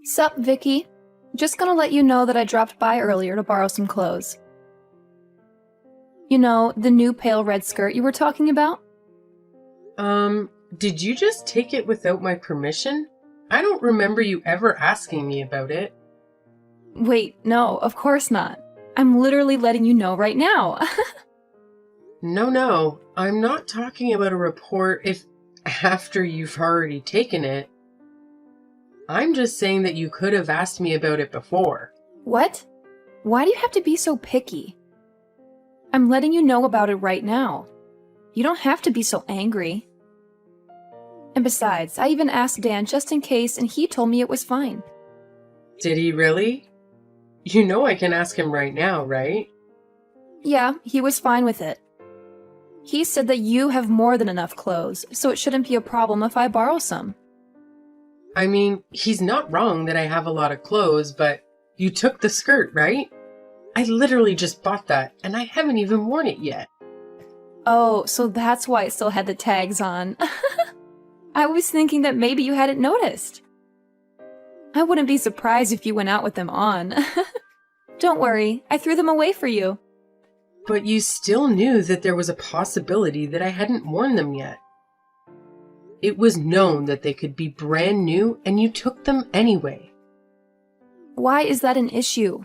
Sup, Vicky? Just gonna let you know that I dropped by earlier to borrow some clothes. You know, the new pale red skirt you were talking about? Did you just take it without my permission? I don't remember you ever asking me about it. Wait, no, of course not. I'm literally letting you know right now. No, I'm not talking about a report if after you've already taken it. I'm just saying that you could have asked me about it before. What? Why do you have to be so picky? I'm letting you know about it right now. You don't have to be so angry. And besides, I even asked Dan just in case, and he told me it was fine. Did he really? You know I can ask him right now, right? Yeah, he was fine with it. He said that you have more than enough clothes, so it shouldn't be a problem if I borrow some. I mean, he's not wrong that I have a lot of clothes, but you took the skirt, right? I literally just bought that, and I haven't even worn it yet. Oh, so that's why it still had the tags on. I was thinking that maybe you hadn't noticed. I wouldn't be surprised if you went out with them on. Don't worry, I threw them away for you. But you still knew that there was a possibility that I hadn't worn them yet. It was known that they could be brand new, and you took them anyway. Why is that an issue?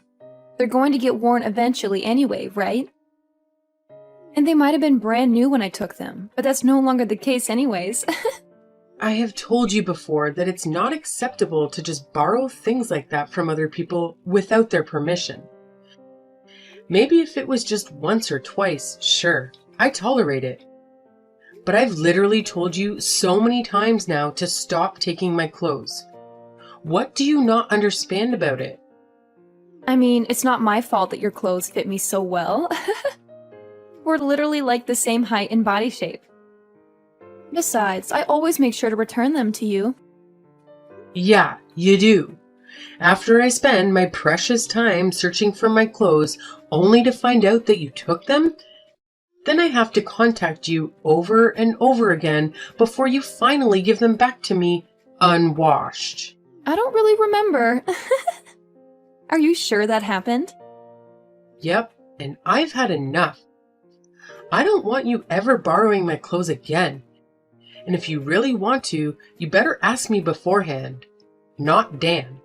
They're going to get worn eventually anyway, right? And they might have been brand new when I took them, but that's no longer the case anyways. I have told you before that it's not acceptable to just borrow things like that from other people without their permission. Maybe if it was just once or twice, sure, I tolerate it. But I've literally told you so many times now to stop taking my clothes. What do you not understand about it? I mean, it's not my fault that your clothes fit me so well. We're literally like the same height and body shape. Besides, I always make sure to return them to you. Yeah, you do. After I spend my precious time searching for my clothes only to find out that you took them, then I have to contact you over and over again before you finally give them back to me unwashed. I don't really remember. Are you sure that happened? Yep, and I've had enough. I don't want you ever borrowing my clothes again. And if you really want to, you better ask me beforehand, not Dan.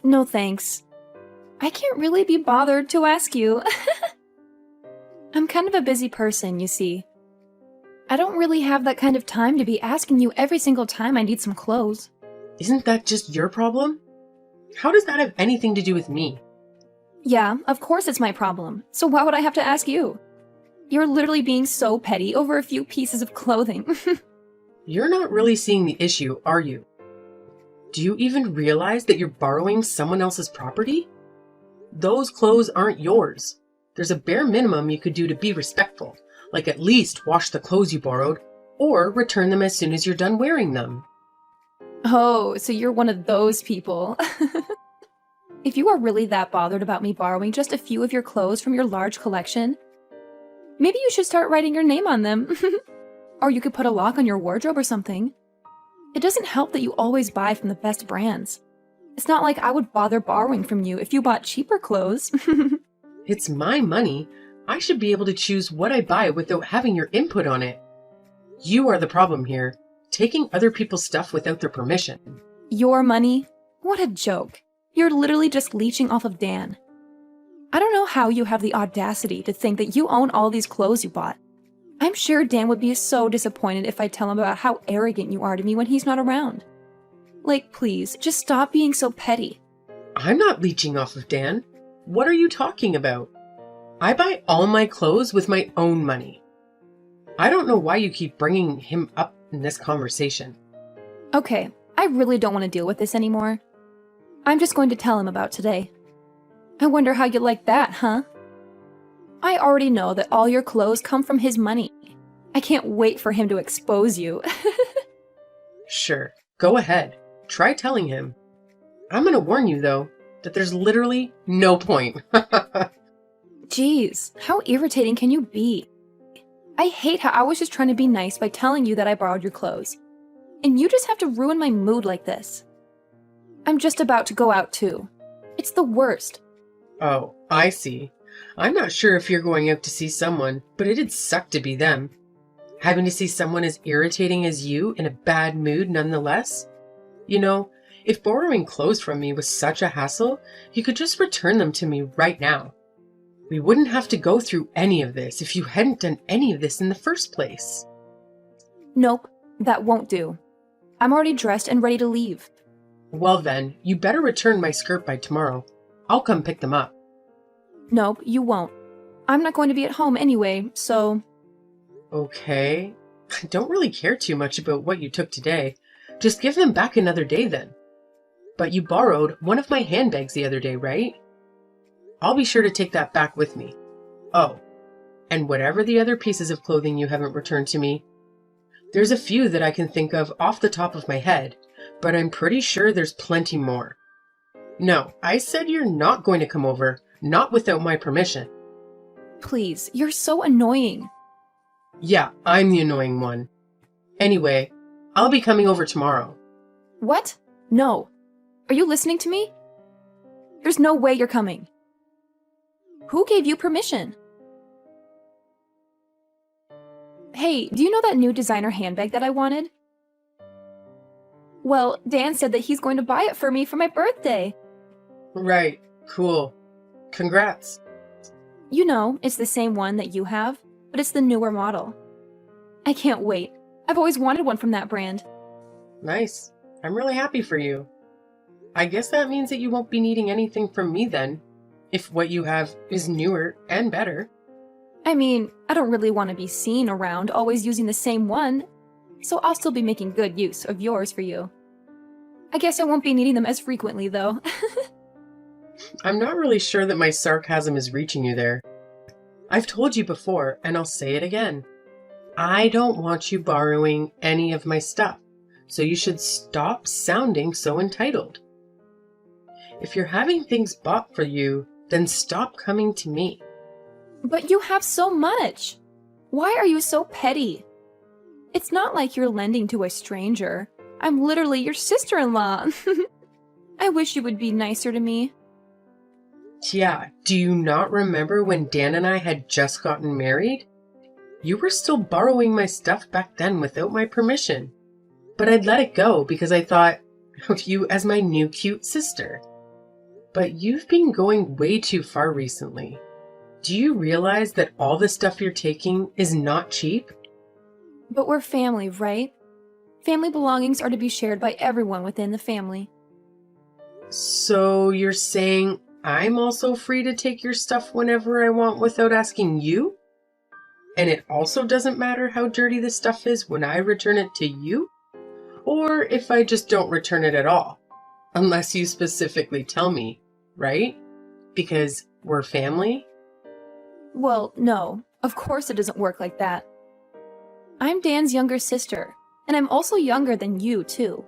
No thanks. I can't really be bothered to ask you. I'm kind of a busy person, you see. I don't really have that kind of time to be asking you every single time I need some clothes. Isn't that just your problem? How does that have anything to do with me? Yeah, of course it's my problem. So why would I have to ask you? You're literally being so petty over a few pieces of clothing. You're not really seeing the issue, are you? Do you even realize that you're borrowing someone else's property? Those clothes aren't yours. There's a bare minimum you could do to be respectful, like at least wash the clothes you borrowed, or return them as soon as you're done wearing them. Oh, so you're one of those people. If you are really that bothered about me borrowing just a few of your clothes from your large collection, maybe you should start writing your name on them. Or you could put a lock on your wardrobe or something. It doesn't help that you always buy from the best brands. It's not like I would bother borrowing from you if you bought cheaper clothes. It's my money. I should be able to choose what I buy without having your input on it. You are the problem here, taking other people's stuff without their permission. Your money? What a joke. You're literally just leeching off of Dan. I don't know how you have the audacity to think that you own all these clothes you bought. I'm sure Dan would be so disappointed if I tell him about how arrogant you are to me when he's not around. Like, please, just stop being so petty. I'm not leeching off of Dan. What are you talking about? I buy all my clothes with my own money. I don't know why you keep bringing him up in this conversation. Okay, I really don't want to deal with this anymore. I'm just going to tell him about today. I wonder how you like that, huh? I already know that all your clothes come from his money. I can't wait for him to expose you. Sure, go ahead. Try telling him. I'm gonna warn you, though, that there's literally no point. Jeez, how irritating can you be? I hate how I was just trying to be nice by telling you that I borrowed your clothes. And you just have to ruin my mood like this. I'm just about to go out too. It's the worst. Oh, I see. I'm not sure if you're going out to see someone, but it'd suck to be them. Having to see someone as irritating as you in a bad mood nonetheless? You know, if borrowing clothes from me was such a hassle, you could just return them to me right now. We wouldn't have to go through any of this if you hadn't done any of this in the first place. Nope, that won't do. I'm already dressed and ready to leave. Well then, you better return my skirt by tomorrow. I'll come pick them up. Nope, you won't. I'm not going to be at home anyway, so... Okay. I don't really care too much about what you took today. Just give them back another day then. But you borrowed one of my handbags the other day, right? I'll be sure to take that back with me. Oh, and whatever the other pieces of clothing you haven't returned to me. There's a few that I can think of off the top of my head, but I'm pretty sure there's plenty more. No, I said you're not going to come over, not without my permission. Please, you're so annoying. Yeah, I'm the annoying one. Anyway, I'll be coming over tomorrow. What? No. Are you listening to me? There's no way you're coming. Who gave you permission? Hey, do you know that new designer handbag that I wanted? Well, Dan said that he's going to buy it for me for my birthday. Right, cool. Congrats. You know, it's the same one that you have, but it's the newer model. I can't wait. I've always wanted one from that brand. Nice. I'm really happy for you. I guess that means that you won't be needing anything from me then, if what you have is newer and better. I mean, I don't really want to be seen around always using the same one, so I'll still be making good use of yours for you. I guess I won't be needing them as frequently, though. I'm not really sure that my sarcasm is reaching you there. I've told you before, and I'll say it again. I don't want you borrowing any of my stuff, so you should stop sounding so entitled. If you're having things bought for you, then stop coming to me. But you have so much. Why are you so petty? It's not like you're lending to a stranger. I'm literally your sister-in-law. I wish you would be nicer to me. Yeah, do you not remember when Dan and I had just gotten married? You were still borrowing my stuff back then without my permission. But I'd let it go because I thought of you as my new cute sister. But you've been going way too far recently. Do you realize that all the stuff you're taking is not cheap? But we're family, right? Family belongings are to be shared by everyone within the family. So you're saying I'm also free to take your stuff whenever I want without asking you? And it also doesn't matter how dirty the stuff is when I return it to you? Or if I just don't return it at all? Unless you specifically tell me, right? Because we're family? Well, no. Of course it doesn't work like that. I'm Dan's younger sister, and I'm also younger than you, too.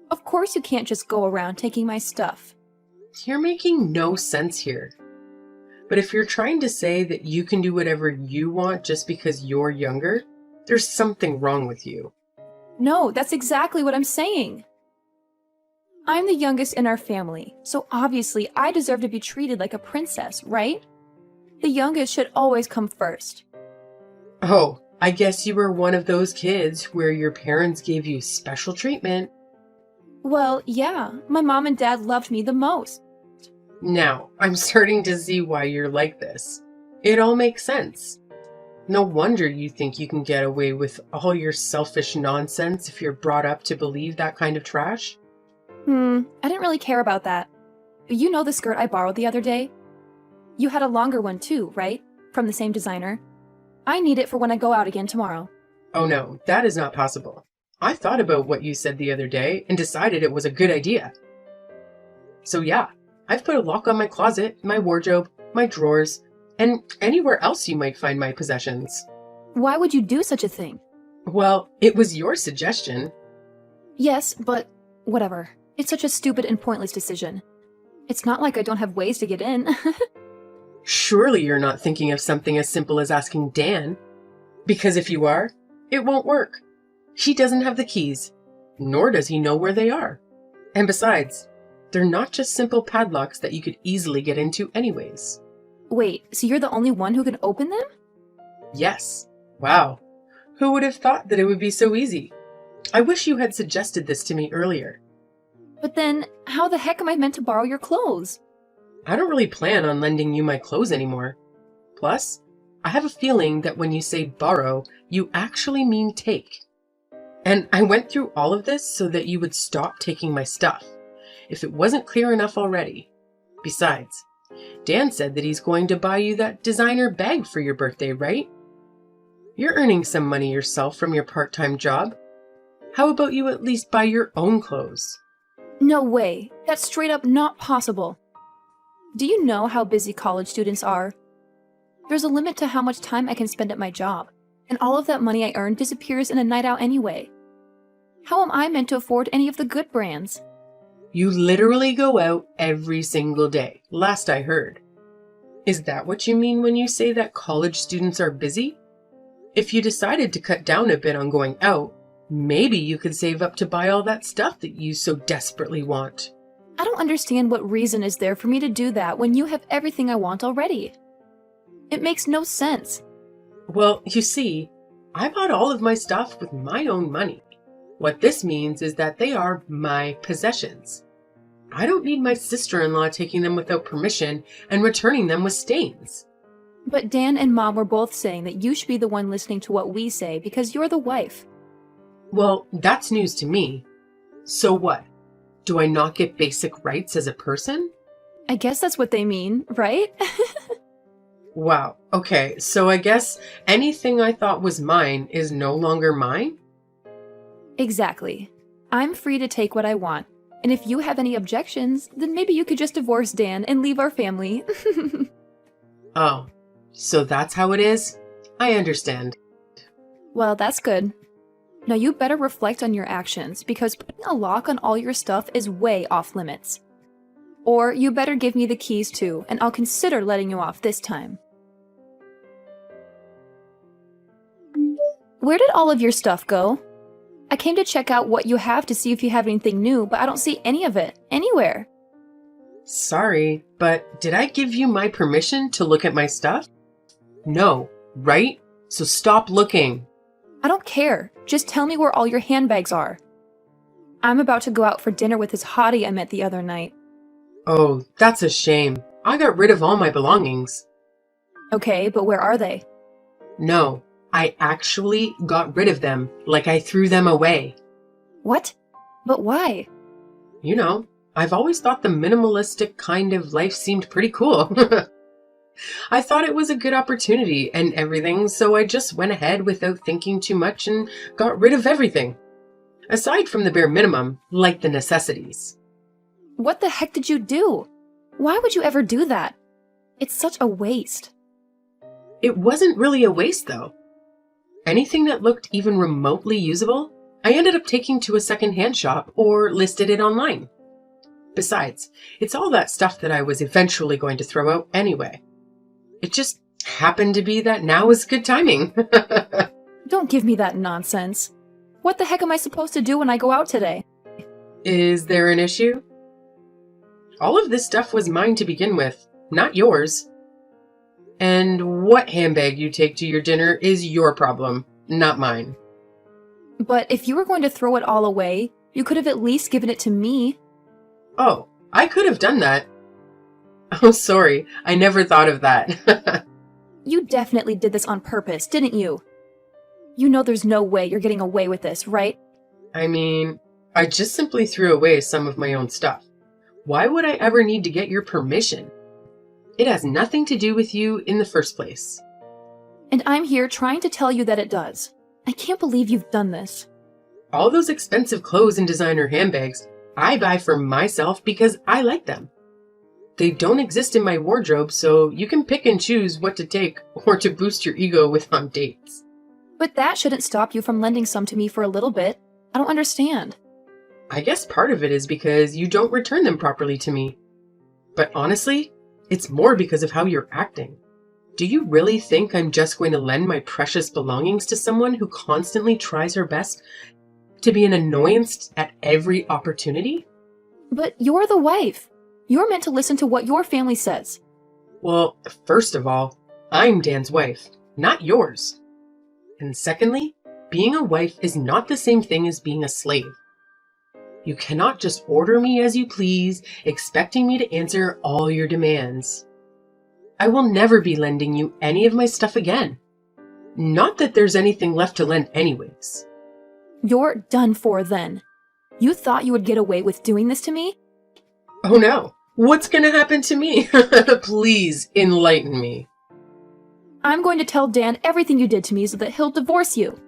Of course you can't just go around taking my stuff. You're making no sense here. But if you're trying to say that you can do whatever you want just because you're younger, there's something wrong with you. No, that's exactly what I'm saying. I'm the youngest in our family, so obviously I deserve to be treated like a princess, right? The youngest should always come first. Oh, I guess you were one of those kids where your parents gave you special treatment. Well, yeah, my mom and dad loved me the most. Now, I'm starting to see why you're like this. It all makes sense. No wonder you think you can get away with all your selfish nonsense if you're brought up to believe that kind of trash. I didn't really care about that. You know the skirt I borrowed the other day? You had a longer one too, right? From the same designer. I need it for when I go out again tomorrow. Oh no, that is not possible. I thought about what you said the other day and decided it was a good idea. So yeah, I've put a lock on my closet, my wardrobe, my drawers, and anywhere else you might find my possessions. Why would you do such a thing? Well, it was your suggestion. Yes, but whatever. It's such a stupid and pointless decision. It's not like I don't have ways to get in. Surely you're not thinking of something as simple as asking Dan. Because if you are, it won't work. He doesn't have the keys, nor does he know where they are. And besides, they're not just simple padlocks that you could easily get into anyways. Wait, so you're the only one who can open them? Yes. Wow. Who would have thought that it would be so easy? I wish you had suggested this to me earlier. But then, how the heck am I meant to borrow your clothes? I don't really plan on lending you my clothes anymore. Plus, I have a feeling that when you say borrow, you actually mean take. And I went through all of this so that you would stop taking my stuff, if it wasn't clear enough already. Besides, Dan said that he's going to buy you that designer bag for your birthday, right? You're earning some money yourself from your part-time job. How about you at least buy your own clothes? No way. That's straight up not possible. Do you know how busy college students are? There's a limit to how much time I can spend at my job, and all of that money I earn disappears in a night out anyway. How am I meant to afford any of the good brands? You literally go out every single day, last I heard. Is that what you mean when you say that college students are busy? If you decided to cut down a bit on going out, maybe you could save up to buy all that stuff that you so desperately want. I don't understand what reason is there for me to do that when you have everything I want already. It makes no sense. Well, you see, I bought all of my stuff with my own money. What this means is that they are my possessions. I don't need my sister-in-law taking them without permission and returning them with stains. But Dan and Mom were both saying that you should be the one listening to what we say because you're the wife. Well, that's news to me. So what? Do I not get basic rights as a person? I guess that's what they mean, right? Wow. Okay, so I guess anything I thought was mine is no longer mine? Exactly. I'm free to take what I want. And if you have any objections, then maybe you could just divorce Dan and leave our family. Oh, so that's how it is? I understand. Well, that's good. Now you better reflect on your actions because putting a lock on all your stuff is way off limits. Or you better give me the keys too, and I'll consider letting you off this time. Where did all of your stuff go? I came to check out what you have to see if you have anything new, but I don't see any of it, anywhere. Sorry, but did I give you my permission to look at my stuff? No, right? So stop looking. I don't care. Just tell me where all your handbags are. I'm about to go out for dinner with this hottie I met the other night. Oh, that's a shame. I got rid of all my belongings. Okay, but where are they? No, I actually got rid of them, like I threw them away. What? But why? You know, I've always thought the minimalistic kind of life seemed pretty cool. I thought it was a good opportunity and everything, so I just went ahead without thinking too much and got rid of everything. Aside from the bare minimum, like the necessities. What the heck did you do? Why would you ever do that? It's such a waste. It wasn't really a waste, though. Anything that looked even remotely usable, I ended up taking to a second-hand shop or listed it online. Besides, it's all that stuff that I was eventually going to throw out anyway. It just happened to be that now is good timing. Don't give me that nonsense. What the heck am I supposed to do when I go out today? Is there an issue? All of this stuff was mine to begin with, not yours. And what handbag you take to your dinner is your problem, not mine. But if you were going to throw it all away, you could have at least given it to me. Oh, I could have done that. Oh, sorry, I never thought of that. You definitely did this on purpose, didn't you? You know there's no way you're getting away with this, right? I mean, I just simply threw away some of my own stuff. Why would I ever need to get your permission? It has nothing to do with you in the first place. And I'm here trying to tell you that it does. I can't believe you've done this. All those expensive clothes and designer handbags, I buy for myself because I like them. They don't exist in my wardrobe, so you can pick and choose what to take or to boost your ego with on dates. But that shouldn't stop you from lending some to me for a little bit. I don't understand. I guess part of it is because you don't return them properly to me. But honestly, it's more because of how you're acting. Do you really think I'm just going to lend my precious belongings to someone who constantly tries her best to be an annoyance at every opportunity? But you're the wife. You're meant to listen to what your family says. Well, first of all, I'm Dan's wife, not yours. And secondly, being a wife is not the same thing as being a slave. You cannot just order me as you please, expecting me to answer all your demands. I will never be lending you any of my stuff again. Not that there's anything left to lend anyways. You're done for then. You thought you would get away with doing this to me? Oh no, what's gonna happen to me? Please enlighten me. I'm going to tell Dan everything you did to me so that he'll divorce you.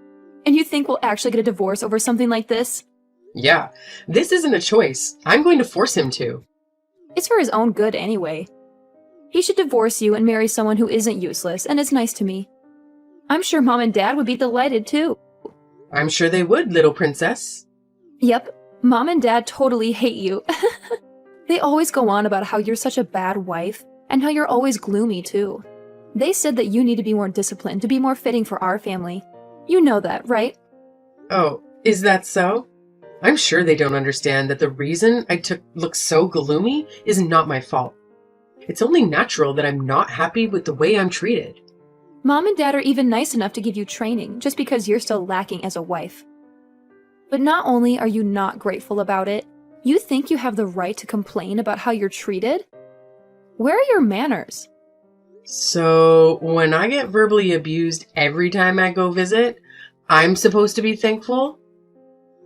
And you think we'll actually get a divorce over something like this? Yeah, this isn't a choice. I'm going to force him to. It's for his own good anyway. He should divorce you and marry someone who isn't useless and is nice to me. I'm sure Mom and Dad would be delighted too. I'm sure they would, little princess. Yep, Mom and Dad totally hate you. They always go on about how you're such a bad wife and how you're always gloomy too. They said that you need to be more disciplined to be more fitting for our family. You know that, right? Oh, is that so? I'm sure they don't understand that the reason I look so gloomy is not my fault. It's only natural that I'm not happy with the way I'm treated. Mom and Dad are even nice enough to give you training just because you're still lacking as a wife. But not only are you not grateful about it, you think you have the right to complain about how you're treated? Where are your manners? So, when I get verbally abused every time I go visit, I'm supposed to be thankful?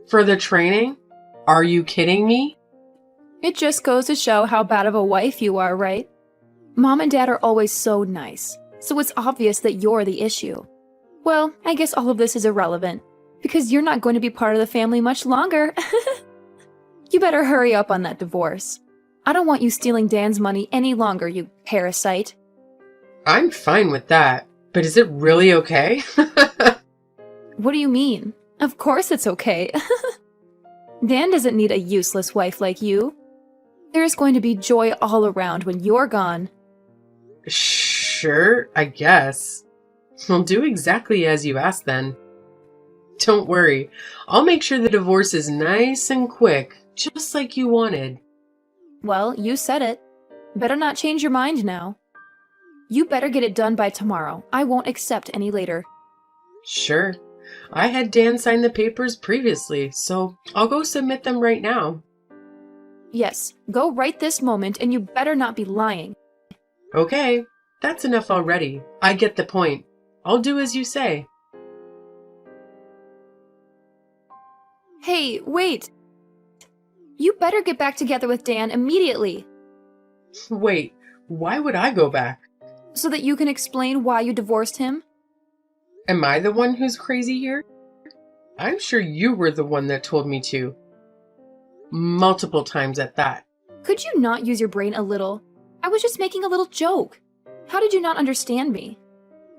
For the training? Are you kidding me? It just goes to show how bad of a wife you are, right? Mom and Dad are always so nice, so it's obvious that you're the issue. Well, I guess all of this is irrelevant, because you're not going to be part of the family much longer. You better hurry up on that divorce. I don't want you stealing Dan's money any longer, you parasite. I'm fine with that, but is it really okay? What do you mean? Of course it's okay. Dan doesn't need a useless wife like you. There's going to be joy all around when you're gone. Sure, I guess. I'll do exactly as you asked then. Don't worry, I'll make sure the divorce is nice and quick, just like you wanted. Well, you said it. Better not change your mind now. You better get it done by tomorrow. I won't accept any later. Sure. I had Dan sign the papers previously, so I'll go submit them right now. Yes, go right this moment, and you better not be lying. Okay, that's enough already. I get the point. I'll do as you say. Hey, wait! You better get back together with Dan immediately, Wait, why would I go back? so that you can explain why you divorced him. Am I the one who's crazy here? I'm sure you were the one that told me to. Multiple times at that. Could you not use your brain a little? I was just making a little joke. How did you not understand me?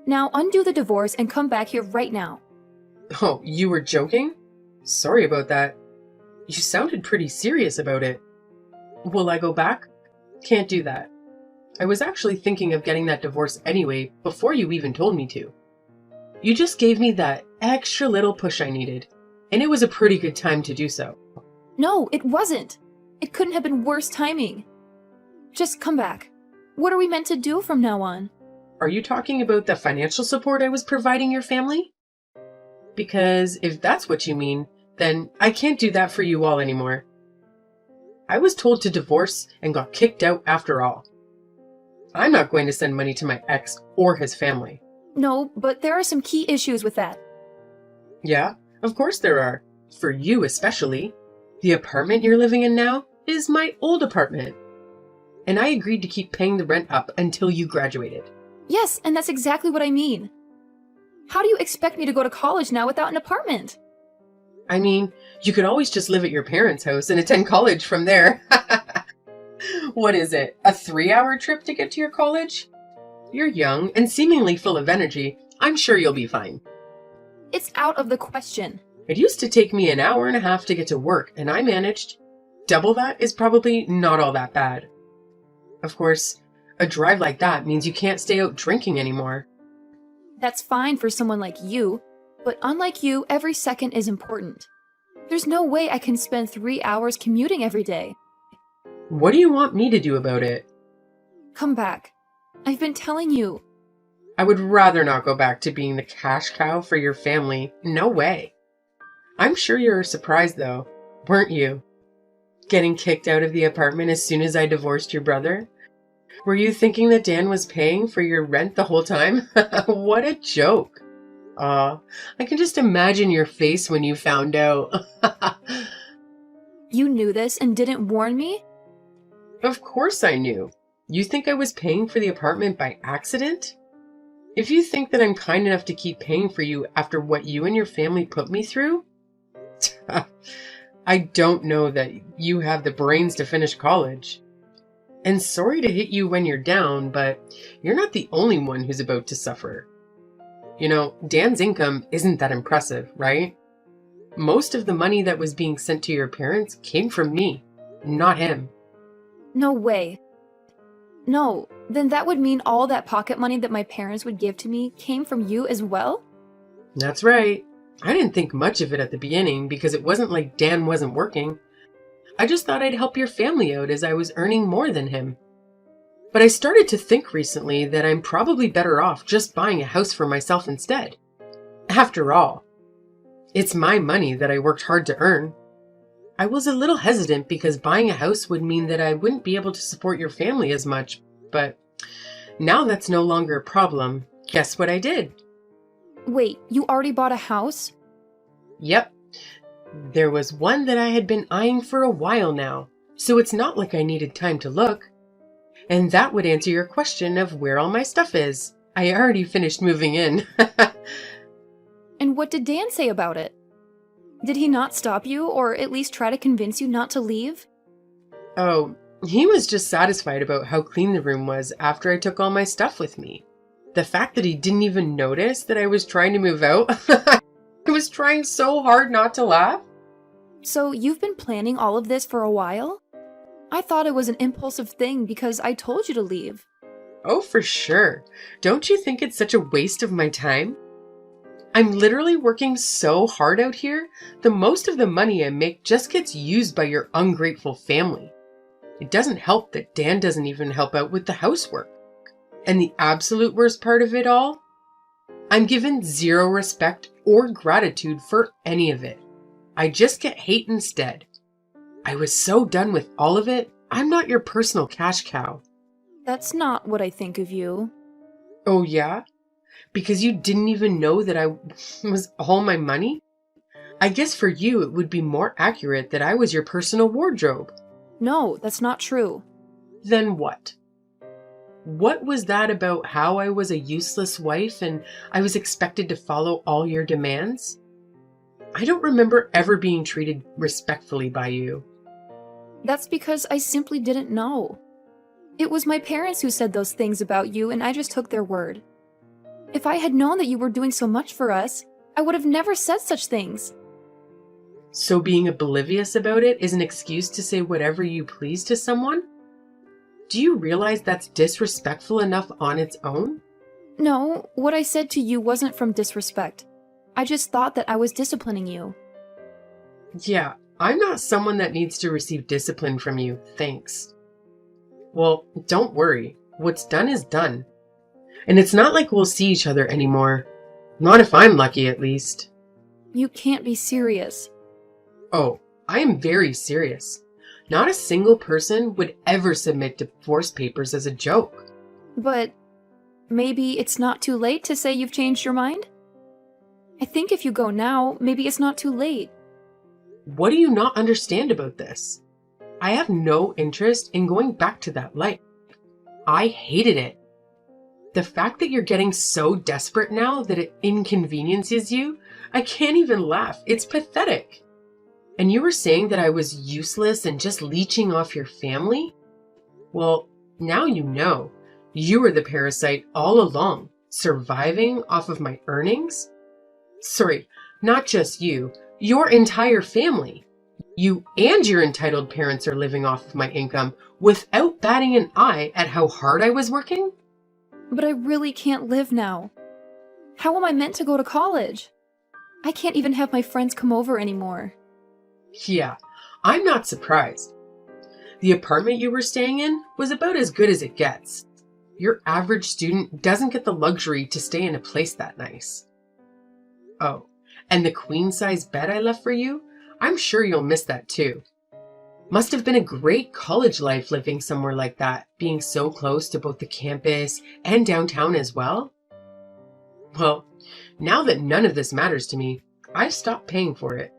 Now undo the divorce and come back here right now. Oh, you were joking? Sorry about that. You sounded pretty serious about it. Will I go back? Can't do that. I was actually thinking of getting that divorce anyway, before you even told me to. You just gave me that extra little push I needed, and it was a pretty good time to do so. No, it wasn't. It couldn't have been worse timing. Just come back. What are we meant to do from now on? Are you talking about the financial support I was providing your family? Because if that's what you mean, then I can't do that for you all anymore. I was told to divorce and got kicked out after all. I'm not going to send money to my ex or his family. No, but there are some key issues with that. Yeah, of course there are. For you especially. The apartment you're living in now is my old apartment. And I agreed to keep paying the rent up until you graduated. Yes, and that's exactly what I mean. How do you expect me to go to college now without an apartment? I mean, you could always just live at your parents' house and attend college from there. What is it, a 3-hour trip to get to your college? You're young and seemingly full of energy. I'm sure you'll be fine. It's out of the question. It used to take me an hour and a half to get to work, and I managed. Double that is probably not all that bad. Of course, a drive like that means you can't stay out drinking anymore. That's fine for someone like you, but unlike you, every second is important. There's no way I can spend 3 hours commuting every day. What do you want me to do about it? Come back. I've been telling you. I would rather not go back to being the cash cow for your family. No way. I'm sure you're surprised, though, weren't you? Getting kicked out of the apartment as soon as I divorced your brother? Were you thinking that Dan was paying for your rent the whole time? What a joke. I can just imagine your face when you found out. You knew this and didn't warn me? Of course I knew. You think I was paying for the apartment by accident? If you think that I'm kind enough to keep paying for you after what you and your family put me through, I don't know that you have the brains to finish college. And sorry to hit you when you're down, but you're not the only one who's about to suffer. You know, Dan's income isn't that impressive, right? Most of the money that was being sent to your parents came from me, not him. No way. No, then that would mean all that pocket money that my parents would give to me came from you as well? That's right. I didn't think much of it at the beginning because it wasn't like Dan wasn't working. I just thought I'd help your family out as I was earning more than him. But I started to think recently that I'm probably better off just buying a house for myself instead. After all, it's my money that I worked hard to earn. I was a little hesitant because buying a house would mean that I wouldn't be able to support your family as much, but now that's no longer a problem. Guess what I did? Wait, you already bought a house? Yep. There was one that I had been eyeing for a while now, so it's not like I needed time to look. And that would answer your question of where all my stuff is. I already finished moving in. And what did Dan say about it? Did he not stop you, or at least try to convince you not to leave? Oh, he was just satisfied about how clean the room was after I took all my stuff with me. The fact that he didn't even notice that I was trying to move out, I was trying so hard not to laugh. So you've been planning all of this for a while? I thought it was an impulsive thing because I told you to leave. Oh, for sure. Don't you think it's such a waste of my time? I'm literally working so hard out here, the most of the money I make just gets used by your ungrateful family. It doesn't help that Dan doesn't even help out with the housework. And the absolute worst part of it all? I'm given zero respect or gratitude for any of it. I just get hate instead. I was so done with all of it, I'm not your personal cash cow. That's not what I think of you. Oh yeah? Because you didn't even know that I was all my money? I guess for you it would be more accurate that I was your personal wardrobe. No, that's not true. Then what? What was that about how I was a useless wife and I was expected to follow all your demands? I don't remember ever being treated respectfully by you. That's because I simply didn't know. It was my parents who said those things about you, and I just took their word. If I had known that you were doing so much for us, I would have never said such things. So being oblivious about it is an excuse to say whatever you please to someone? Do you realize that's disrespectful enough on its own? No, what I said to you wasn't from disrespect. I just thought that I was disciplining you. Yeah, I'm not someone that needs to receive discipline from you, thanks. Well, don't worry. What's done is done. And it's not like we'll see each other anymore. Not if I'm lucky, at least. You can't be serious. Oh, I am very serious. Not a single person would ever submit divorce papers as a joke. But maybe it's not too late to say you've changed your mind? I think if you go now, maybe it's not too late. What do you not understand about this? I have no interest in going back to that life. I hated it. The fact that you're getting so desperate now that it inconveniences you, I can't even laugh. It's pathetic. And you were saying that I was useless and just leeching off your family? Well, now you know. You were the parasite all along, surviving off of my earnings? Sorry, not just you, your entire family. You and your entitled parents are living off of my income without batting an eye at how hard I was working? But I really can't live now. How am I meant to go to college? I can't even have my friends come over anymore. Yeah, I'm not surprised. The apartment you were staying in was about as good as it gets. Your average student doesn't get the luxury to stay in a place that nice. Oh, and the queen-size bed I left for you? I'm sure you'll miss that too. Must have been a great college life living somewhere like that, being so close to both the campus and downtown as well. Well, now that none of this matters to me, I've stopped paying for it.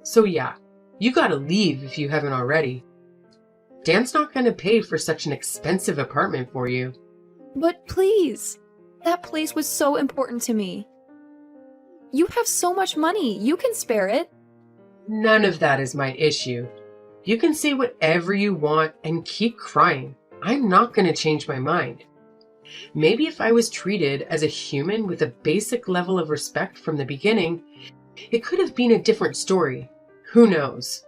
So yeah, you gotta leave if you haven't already. Dan's not gonna pay for such an expensive apartment for you. But please, that place was so important to me. You have so much money, you can spare it. None of that is my issue. You can say whatever you want and keep crying. I'm not gonna change my mind. Maybe if I was treated as a human with a basic level of respect from the beginning, it could have been a different story. Who knows?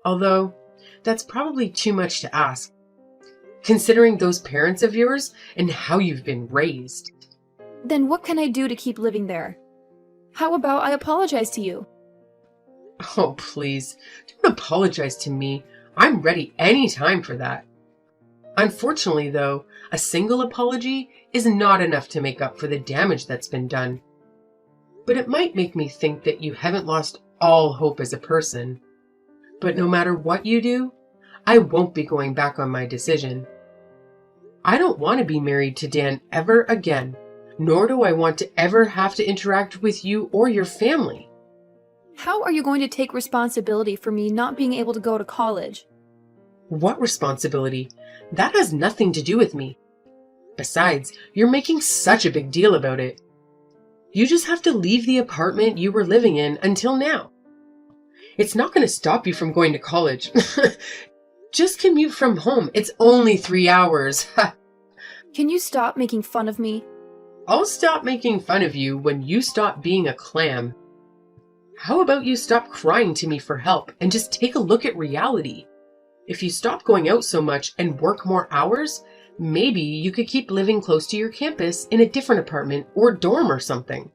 Although, that's probably too much to ask, considering those parents of yours and how you've been raised. Then what can I do to keep living there? How about I apologize to you? Oh, please, don't apologize to me. I'm ready anytime for that. Unfortunately, though, a single apology is not enough to make up for the damage that's been done. But it might make me think that you haven't lost all hope as a person. But no matter what you do, I won't be going back on my decision. I don't want to be married to Dan ever again, nor do I want to ever have to interact with you or your family. How are you going to take responsibility for me not being able to go to college? What responsibility? That has nothing to do with me. Besides, you're making such a big deal about it. You just have to leave the apartment you were living in until now. It's not going to stop you from going to college. Just commute from home. It's only 3 hours. Can you stop making fun of me? I'll stop making fun of you when you stop being a clam. How about you stop crying to me for help and just take a look at reality? If you stop going out so much and work more hours, maybe you could keep living close to your campus in a different apartment or dorm or something.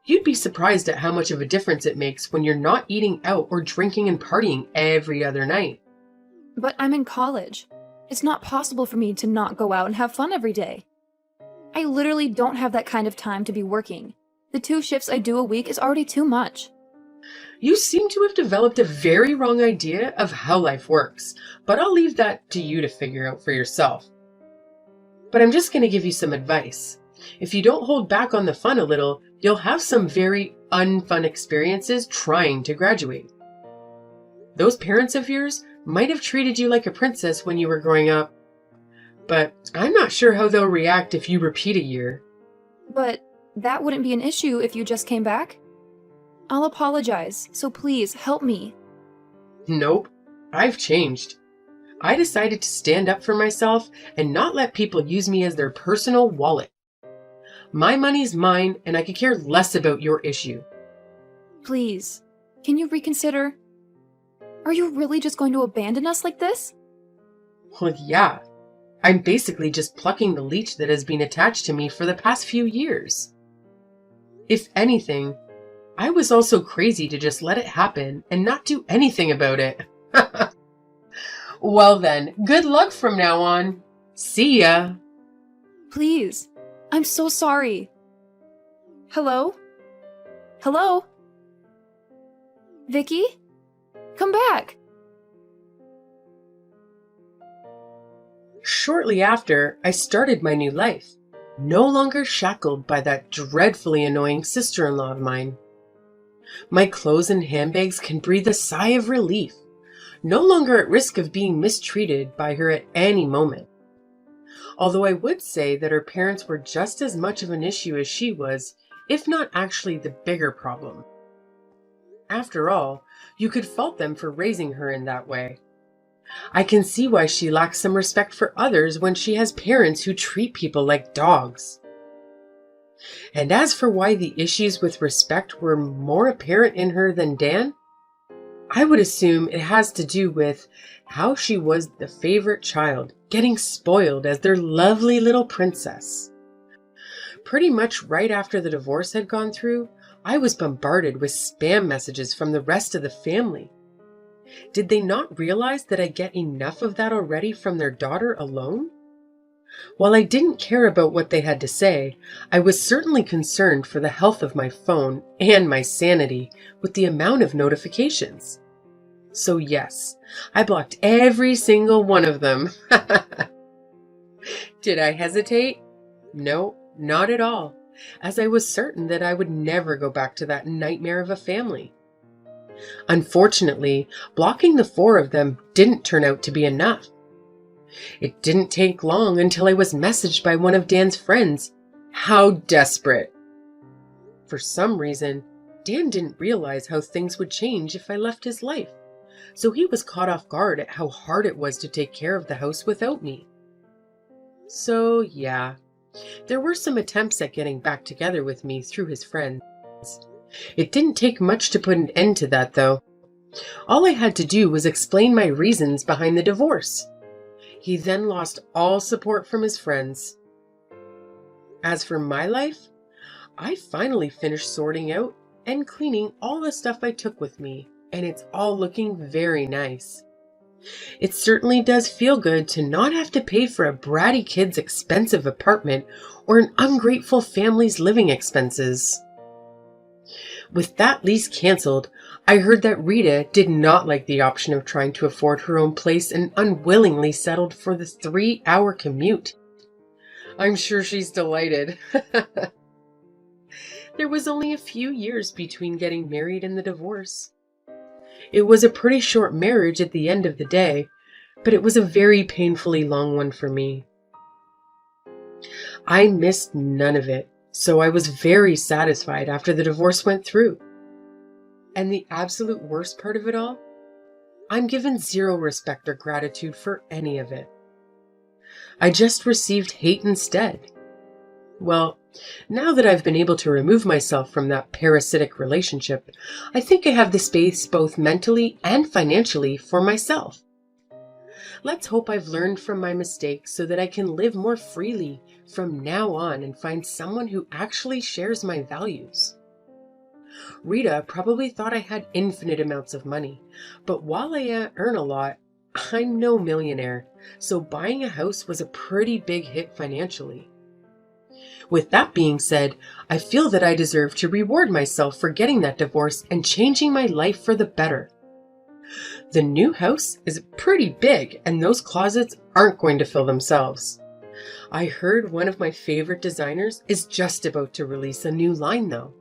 You'd be surprised at how much of a difference it makes when you're not eating out or drinking and partying every other night. But I'm in college. It's not possible for me to not go out and have fun every day. I literally don't have that kind of time to be working. The 2 shifts I do a week is already too much. You seem to have developed a very wrong idea of how life works, but I'll leave that to you to figure out for yourself. But I'm just going to give you some advice. If you don't hold back on the fun a little, you'll have some very unfun experiences trying to graduate. Those parents of yours might have treated you like a princess when you were growing up, but I'm not sure how they'll react if you repeat a year. But that wouldn't be an issue if you just came back. I'll apologize, so please help me. Nope, I've changed. I decided to stand up for myself and not let people use me as their personal wallet. My money's mine, and I could care less about your issue. Please, can you reconsider? Are you really just going to abandon us like this? Well, yeah. I'm basically just plucking the leech that has been attached to me for the past few years. If anything, I was also crazy to just let it happen and not do anything about it. Well then, good luck from now on. See ya. Please, I'm so sorry. Hello? Hello? Vicky? Come back! Shortly after, I started my new life, no longer shackled by that dreadfully annoying sister-in-law of mine. My clothes and handbags can breathe a sigh of relief, no longer at risk of being mistreated by her at any moment. Although I would say that her parents were just as much of an issue as she was, if not actually the bigger problem. After all, you could fault them for raising her in that way. I can see why she lacks some respect for others when she has parents who treat people like dogs. And as for why the issues with respect were more apparent in her than Dan, I would assume it has to do with how she was the favorite child, getting spoiled as their lovely little princess. Pretty much right after the divorce had gone through, I was bombarded with spam messages from the rest of the family. Did they not realize that I get enough of that already from their daughter alone? While I didn't care about what they had to say, I was certainly concerned for the health of my phone and my sanity with the amount of notifications. So yes, I blocked every single one of them. Did I hesitate? No, not at all, as I was certain that I would never go back to that nightmare of a family. Unfortunately, blocking the 4 of them didn't turn out to be enough. It didn't take long until I was messaged by one of Dan's friends. How desperate! For some reason, Dan didn't realize how things would change if I left his life, so he was caught off guard at how hard it was to take care of the house without me. So yeah, there were some attempts at getting back together with me through his friends. It didn't take much to put an end to that, though. All I had to do was explain my reasons behind the divorce. He then lost all support from his friends. As for my life, I finally finished sorting out and cleaning all the stuff I took with me, and it's all looking very nice. It certainly does feel good to not have to pay for a bratty kid's expensive apartment or an ungrateful family's living expenses. With that lease canceled, I heard that Rita did not like the option of trying to afford her own place and unwillingly settled for the 3-hour commute. I'm sure she's delighted. There was only a few years between getting married and the divorce. It was a pretty short marriage at the end of the day, but it was a very painfully long one for me. I missed none of it, so I was very satisfied after the divorce went through. And the absolute worst part of it all? I'm given zero respect or gratitude for any of it. I just received hate instead. Well, now that I've been able to remove myself from that parasitic relationship, I think I have the space both mentally and financially for myself. Let's hope I've learned from my mistakes so that I can live more freely from now on and find someone who actually shares my values. Rita probably thought I had infinite amounts of money, but while I earn a lot, I'm no millionaire, so buying a house was a pretty big hit financially. With that being said, I feel that I deserve to reward myself for getting that divorce and changing my life for the better. The new house is pretty big, and those closets aren't going to fill themselves. I heard one of my favorite designers is just about to release a new line though.